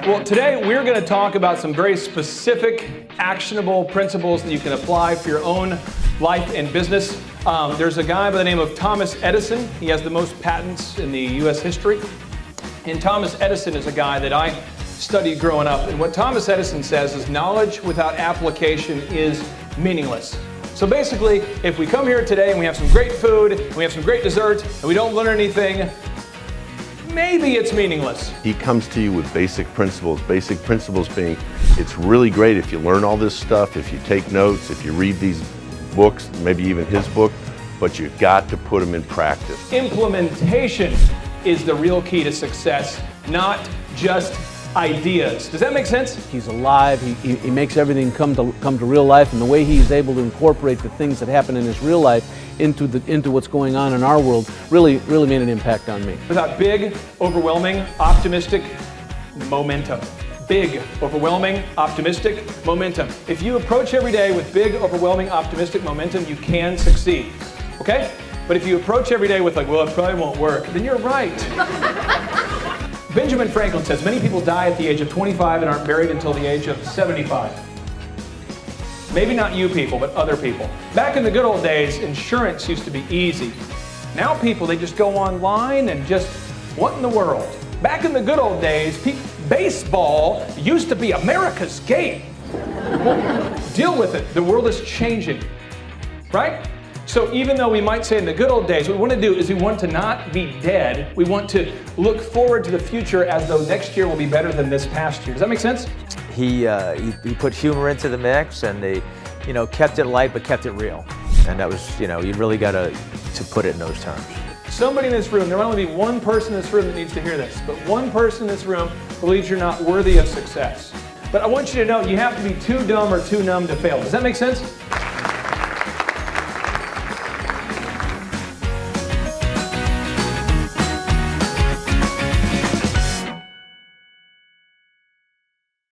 Well, today we're going to talk about some very specific, actionable principles that you can apply for your own life and business. There's a guy by the name of Thomas Edison. He has the most patents in the U.S. history. And Thomas Edison is a guy that I studied growing up. And what Thomas Edison says is knowledge without application is meaningless. So basically, if we come here today and we have some great food, and we have some great dessert, and we don't learn anything, maybe it's meaningless. He comes to you with basic principles being, it's really great if you learn all this stuff, if you take notes, if you read these books, maybe even his book, but you've got to put them in practice. Implementation is the real key to success, not just ideas. Does that make sense? He's alive, he makes everything come to real life, and the way he's able to incorporate the things that happen in his real life into what's going on in our world really made an impact on me. Without big, overwhelming, optimistic momentum. Big, overwhelming, optimistic momentum. If you approach every day with big, overwhelming, optimistic momentum, you can succeed. Okay? But if you approach every day with like, well, it probably won't work, then you're right. Benjamin Franklin says many people die at the age of 25 and aren't buried until the age of 75. Maybe not you people, but other people. Back in the good old days, insurance used to be easy. Now people, they just go online and just, what in the world? Back in the good old days, baseball used to be America's game. Deal with it. The world is changing, right? So even though we might say in the good old days, what we want to do is we want to not be dead. We want to look forward to the future as though next year will be better than this past year. Does that make sense? He put humor into the mix, and they, kept it light but kept it real. And that was, you really got to put it in those terms. Somebody in this room, there might only be one person in this room that needs to hear this, but one person in this room believes you're not worthy of success. But I want you to know you have to be too dumb or too numb to fail. Does that make sense?